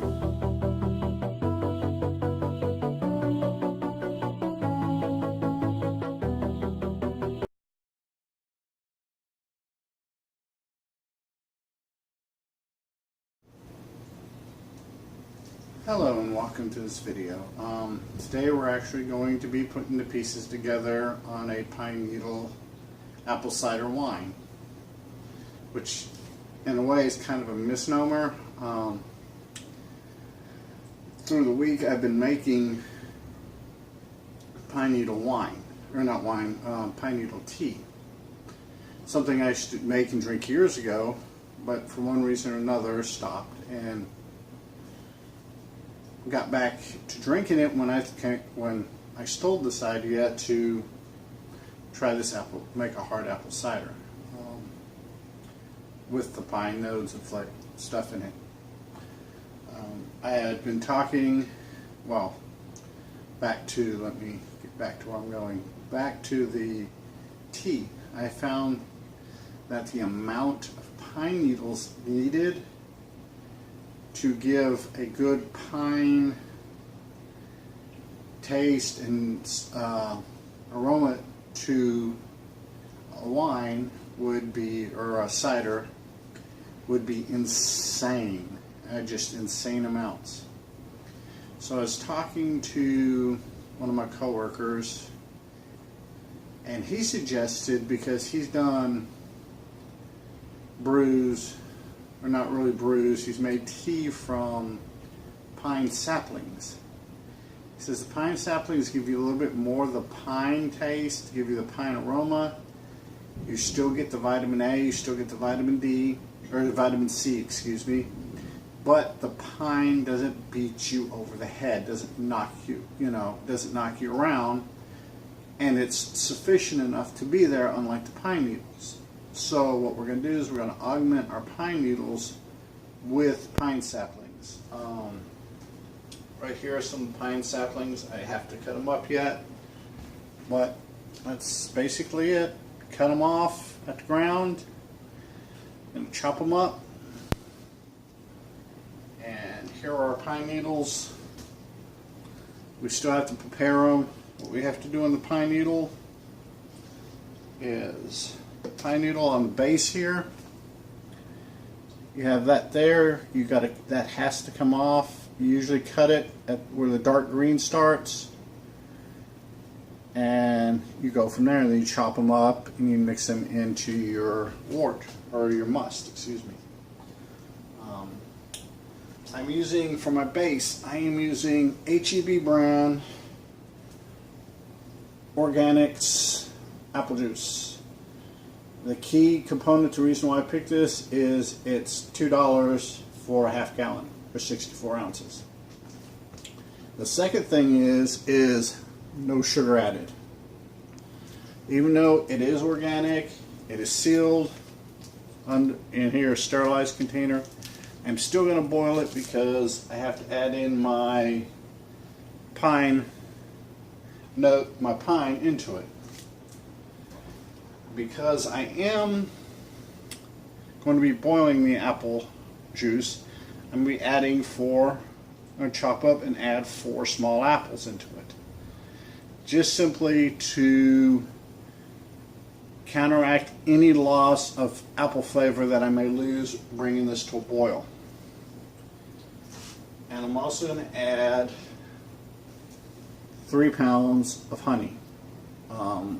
Hello and welcome to this video. Today we're actually going to be putting the pieces together on a pine needle apple cider wine, which in a way is kind of a misnomer. Through the week I've been making pine needle wine, or not wine, pine needle tea. Something I used to make and drink years ago, but for one reason or another stopped, and got back to drinking it when I stole this idea to try this apple, make a hard apple cider with the pine nodes and stuff in it. I had been talking, well, let me get back to where I'm going. Back to the tea. I found that the amount of pine needles needed to give a good pine taste and aroma to a wine would be, or a cider, would be insane. Just insane amounts. So I was talking to one of my coworkers, and he suggested, because he's done brews, or not really brews, he's made tea from pine saplings. He says the pine saplings give you a little bit more of the pine taste, give you the pine aroma. You still get the vitamin A, you still get the vitamin D, or the vitamin C, excuse me. But the pine doesn't beat you over the head, doesn't knock you, doesn't knock you around, and it's sufficient enough to be there, unlike the pine needles. So what we're going to do is we're going to augment our pine needles with pine saplings. Right here are some pine saplings. I have to cut them up yet, but that's basically it. Cut them off at the ground and chop them up. And here are our pine needles. We still have to prepare them. What we have to do on the pine needle is pine needle on the base here. You have that there. That has to come off. You usually cut it at where the dark green starts, and you go from there. And then you chop them up and you mix them into your wort, or your must. Excuse me. I'm using, for my base, I am using HEB brand Organics apple juice. The key component, the reason why I picked this, is it's $2 for a half gallon, or 64 ounces. The second thing is no sugar added. Even though it is organic, it is sealed in here, a sterilized container, I'm still going to boil it because I have to add in my pine into it. Because I am going to be boiling the apple juice, I'm going to be adding I'm going to chop up and add 4 small apples into it. Just simply to counteract any loss of apple flavor that I may lose bringing this to a boil. And I'm also going to add 3 pounds of honey. The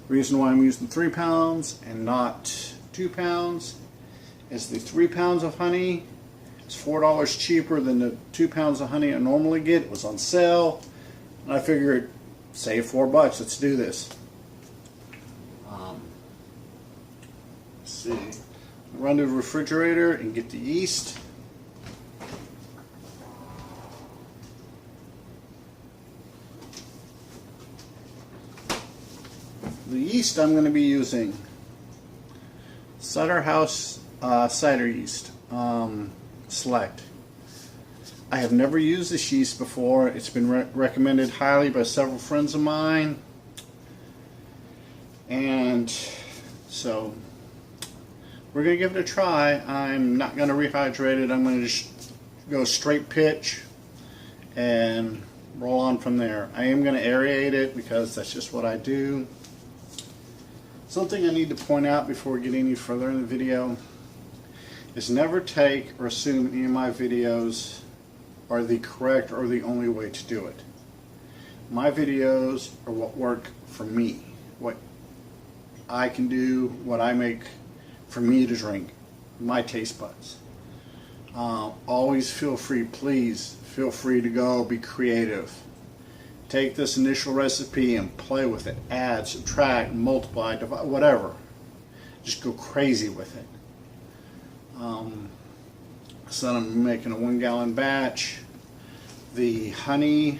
reason why I'm using 3 pounds and not 2 pounds is the 3 pounds of honey is $4 cheaper than the 2 pounds of honey I normally get. It was on sale, and I figured, save $4, let's do this. Let's see. Run to the refrigerator and get the yeast. The yeast I'm going to be using, Cider House cider yeast, Select. I have never used this yeast before. It's been recommended highly by several friends of mine, and so we're going to give it a try. I'm not going to rehydrate it. I'm going to just go straight pitch and roll on from there. I am going to aerate it because that's just what I do. Something I need to point out before we get any further in the video is never take or assume any of my videos are the correct or the only way to do it. My videos are what work for me, what I can do, what I make for me to drink, my taste buds. Always feel free, please feel free to go be creative. Take this initial recipe and play with it. Add, subtract, multiply, divide, whatever. Just go crazy with it. So I'm making a 1 gallon batch. The honey,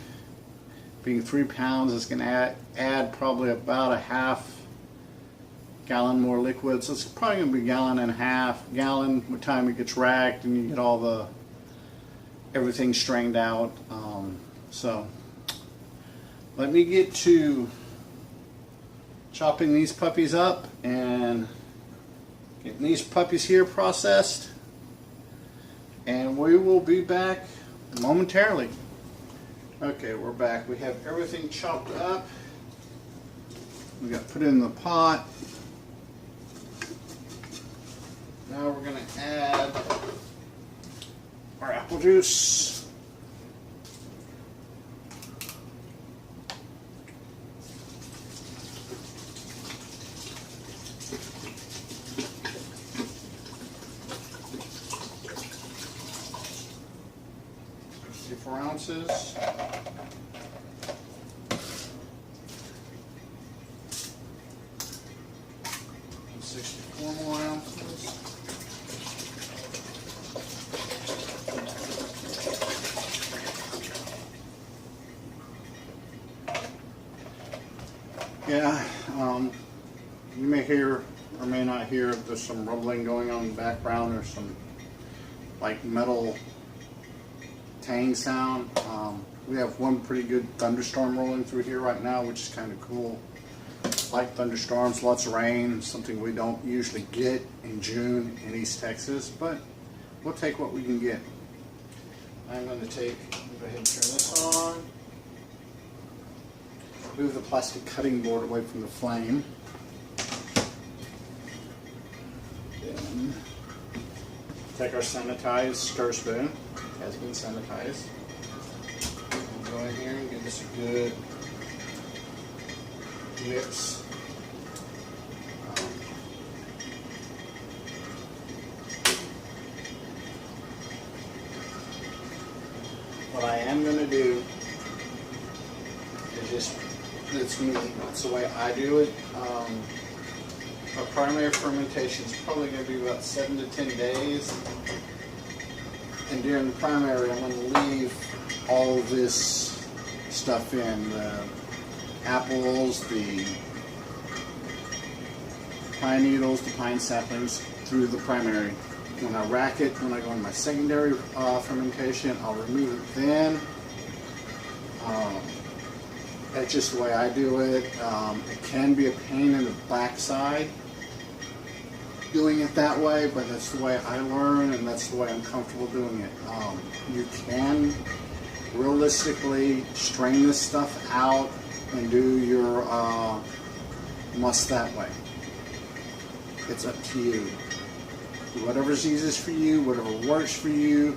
being 3 pounds, is going to add probably about a half gallon more liquid. So it's probably going to be a gallon and a half. Gallon by the time it gets racked and you get all everything strained out. So let me get to chopping these puppies up and getting these puppies here processed, and we will be back momentarily. Okay, we're back. We have everything chopped up. We got put it in the pot. Now we're going to add our apple juice. Ounces. 64 more ounces. Yeah, you may hear or may not hear there's some rumbling going on in the background. There's some like metal tang sound. We have one pretty good thunderstorm rolling through here right now, which is kind of cool. Light thunderstorms, lots of rain, something we don't usually get in June in East Texas, but we'll take what we can get. I'm going to go ahead and turn this on. Move the plastic cutting board away from the flame. Then take our sanitized stir spoon. It has been sanitized. We'll go in here and give this a good mix. What I am going to do is just, it's me, that's the way I do it. Our primary fermentation is probably going to be about 7 to 10 days. And during the primary, I'm going to leave all of this stuff in, the apples, the pine needles, the pine saplings, through the primary. When I rack it, when I go in my secondary fermentation, I'll remove it then. That's just the way I do it. It can be a pain in the backside doing it that way, but that's the way I learn and that's the way I'm comfortable doing it. You can realistically strain this stuff out and do your must that way. It's up to you. Whatever's easiest for you, whatever works for you,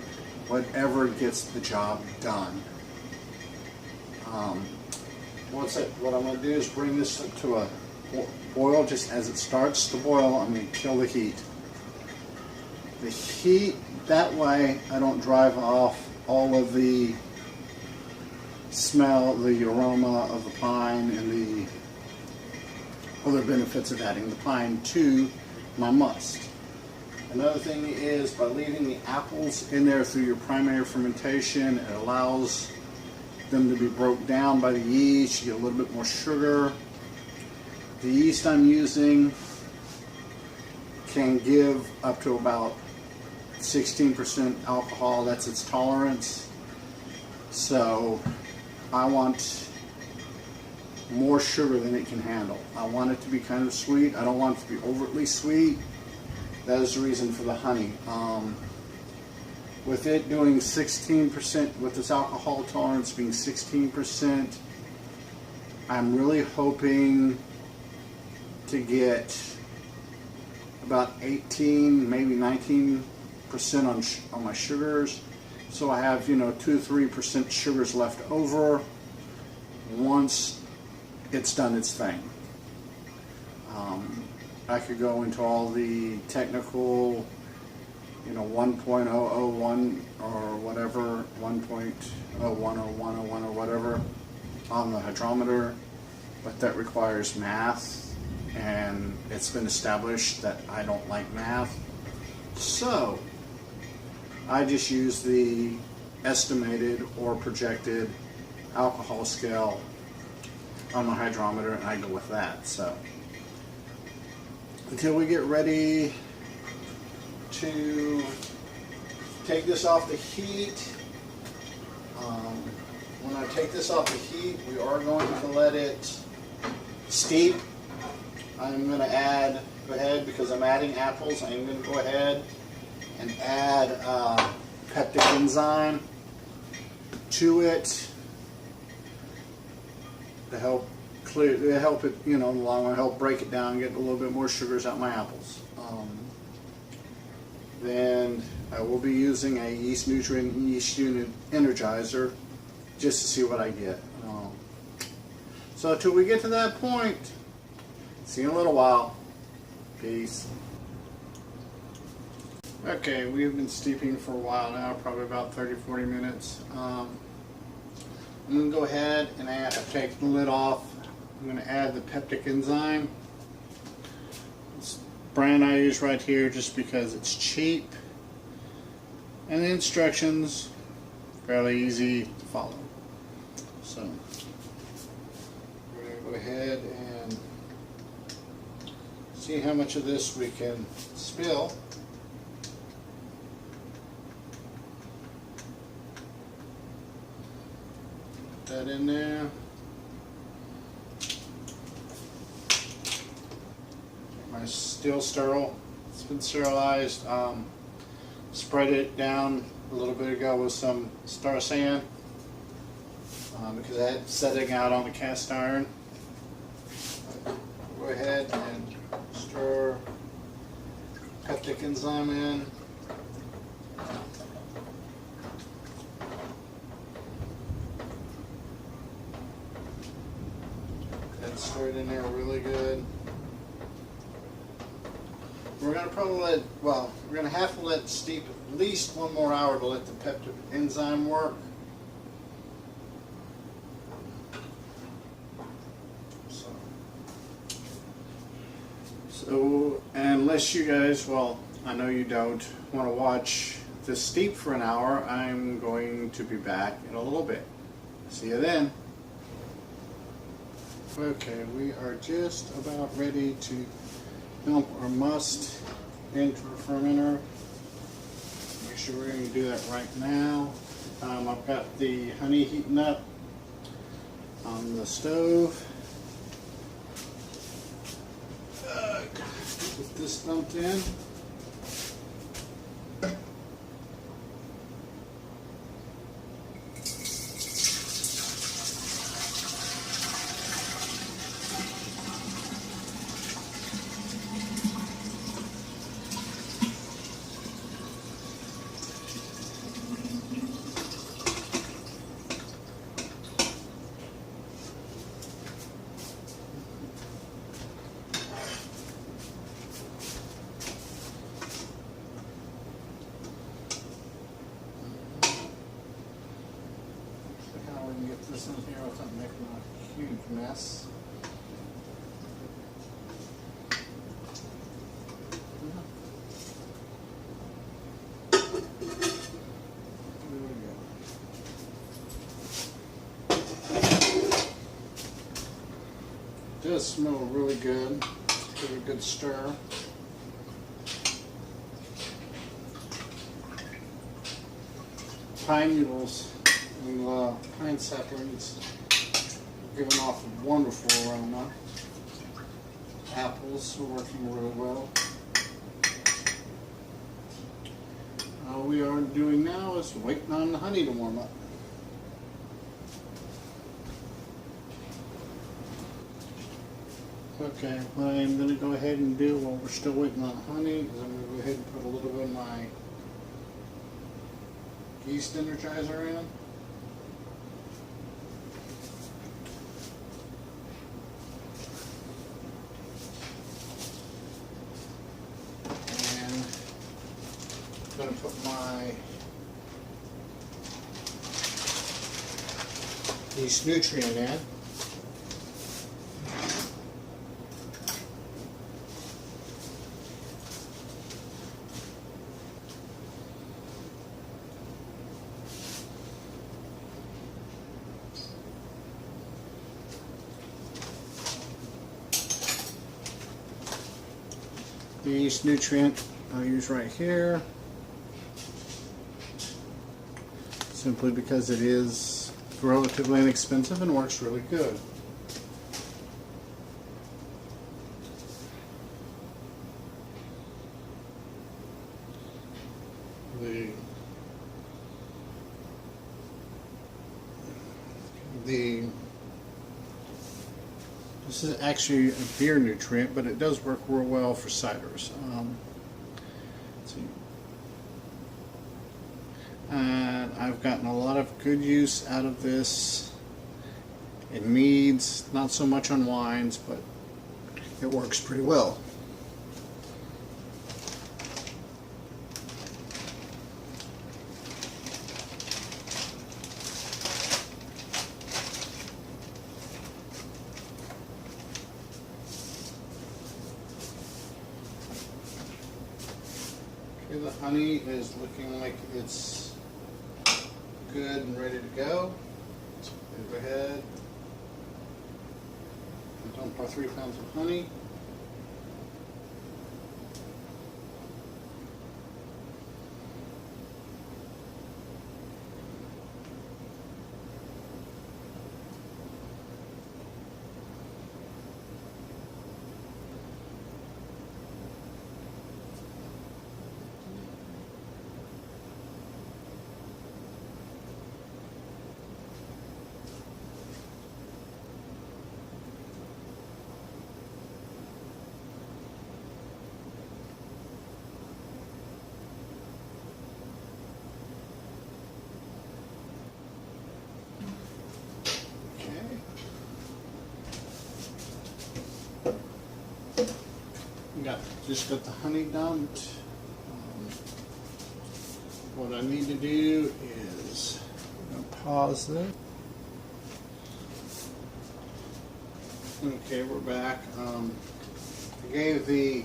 whatever gets the job done. What I'm going to do is bring this to a boil. Just as it starts to boil, I'm going to kill the heat. The heat, that way I don't drive off all of the smell, the aroma of the pine and the other benefits of adding the pine to my must. Another thing is, by leaving the apples in there through your primary fermentation, it allows them to be broke down by the yeast. You get a little bit more sugar. The yeast I'm using can give up to about 16% alcohol. That's its tolerance. So I want more sugar than it can handle. I want it to be kind of sweet. I don't want it to be overtly sweet. That is the reason for the honey. with it doing 16%, with its alcohol tolerance being 16%, I'm really hoping to get about 18, maybe 19% on my sugars. So I have, 2-3% sugars left over once it's done its thing. I could go into all the technical, 1.001 or whatever, 1.01001 or whatever on the hydrometer, but that requires math, and it's been established that I don't like math. So I just use the estimated or projected alcohol scale on my hydrometer, and I go with that. So until we get ready to take this off the heat, when I take this off the heat, we are going to let it steep. I'm going to go ahead, because I'm adding apples, I'm going to go ahead and add Peptic enzyme to it to help it, in the long run, help break it down, get a little bit more sugars out my apples. Then I will be using a yeast nutrient yeast unit energizer just to see what I get. So until we get to that point, see you in a little while. Peace. Okay, we've been steeping for a while now, probably about 30-40 minutes. I'm going to go ahead and take the lid off. I'm going to add the Peptic enzyme. This brand I use right here just because it's cheap. And the instructions, fairly easy to follow. So, we're going to go ahead and see how much of this we can spill. Put that in there. My still sterile. It's been sterilized. Spread it down a little bit ago with some star sand because I had setting out on the cast iron. Go ahead and stir Peptic enzyme in. And stir it in there really good. We're going to probably we're going to have to let it steep at least 1 more hour to let the Peptic enzyme work. So unless you guys, I know you don't want to watch this steep for an hour, I'm going to be back in a little bit. See you then. Okay, we are just about ready to dump our must into a fermenter. Make sure we're going to do that right now. I've got the honey heating up on the stove. Get this dumped in. This in here without making a huge mess. There we go. It does smell really good. Give it a good stir. Pine needles and pine saplings giving off a wonderful aroma. Apples are working really well. all we are doing now is waiting on the honey to warm up. Okay, what I'm going to go ahead and do while we're still waiting on honey is I'm going to go ahead and put a little bit of my yeast energizer in. And I'm going to put my yeast nutrient in. The yeast nutrient I'll use right here, simply because it is relatively inexpensive and works really good. This is actually a beer nutrient, but it does work real well for ciders. Let's see. And I've gotten a lot of good use out of this in meads, not so much on wines, but it works pretty well. The honey is looking like it's good and ready to go. So go ahead and dump our 3 pounds of honey. Just got the honey dumped. What I need to do is pause this. Okay, we're back. I gave the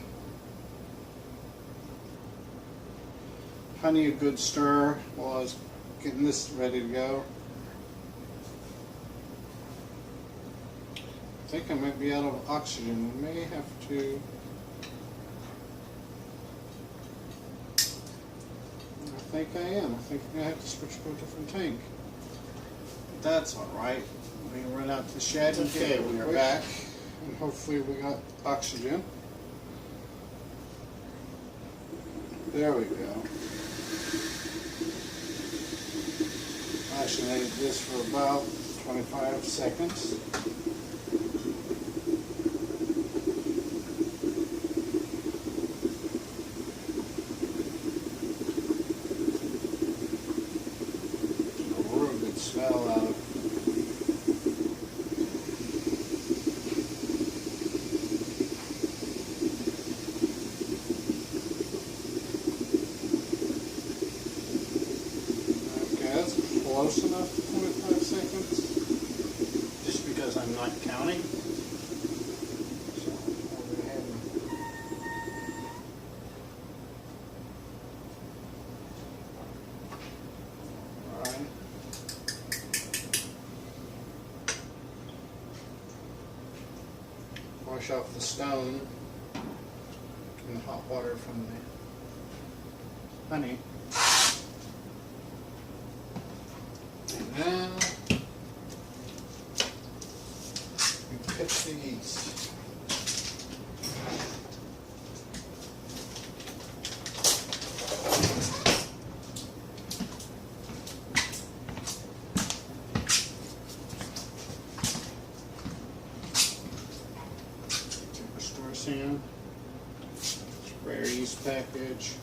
honey a good stir while I was getting this ready to go. I think I might be out of oxygen. We may have to. I think I am. I think I'm going to have to switch to a different tank. But that's alright. We can run out to the shed. Okay, we are back. And hopefully we got oxygen. There we go. Oxygenated this for about 25 seconds. Smell out of it. Okay, that's close enough for 25 seconds, just because I'm not counting. So I'll go ahead and wash off the stone and the hot water from the honey. And then we pick the yeast. this package.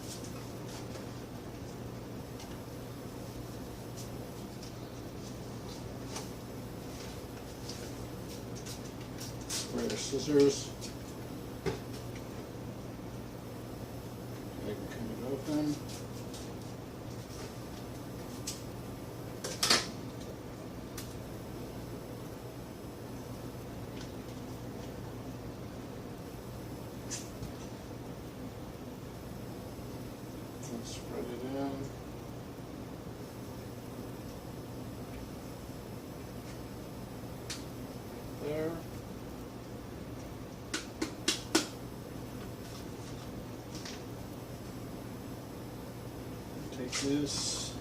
Square scissors. I can cut it open. Spread it in. There. Take this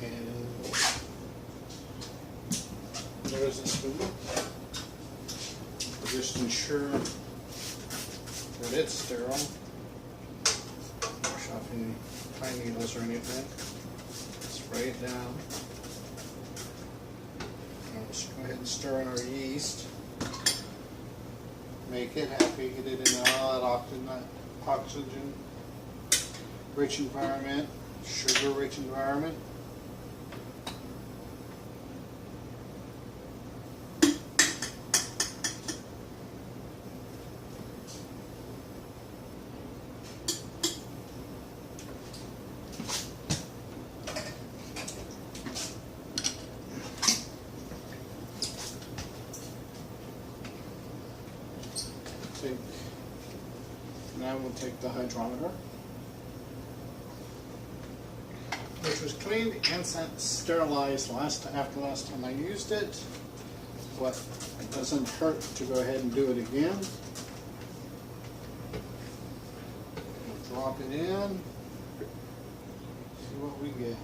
and there's the spoon. Just ensure that it's sterile. Wash off any pine needles or anything. Spray it down. I'll just go ahead and stir in our yeast. Make it happy. Get it in all that oxygen rich environment, sugar rich environment. Now we'll take the hydrometer, which was cleaned and sterilized after last time I used it, but it doesn't hurt to go ahead and do it again. We'll drop it in, see what we get.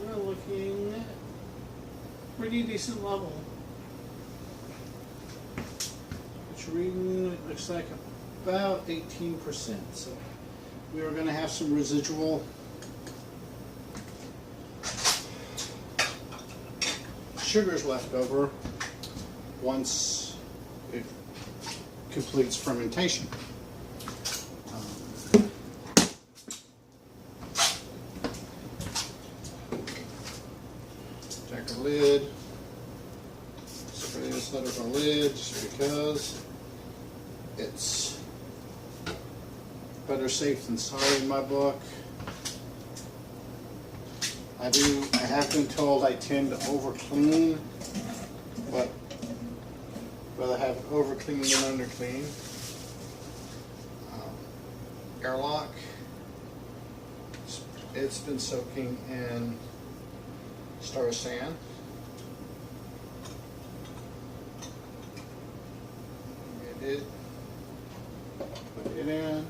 We're looking at pretty decent level. It's reading, it looks like about 18%. So we are going to have some residual sugars left over once it completes fermentation. Take a lid, spray this out of our lid just because it's better safe than sorry in my book. I have been told I tend to over clean, but rather have over clean than under clean. Airlock, it's been soaking in Star sand. Get it, put it in.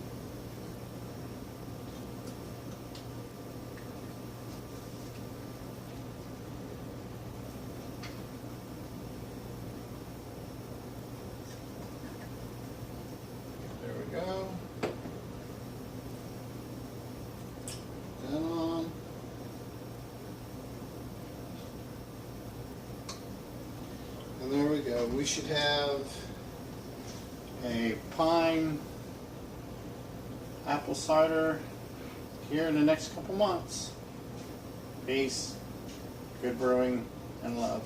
There we go. Then on. And there we go. We should have a pine apple cider here in the next couple months. Peace, good brewing, and love.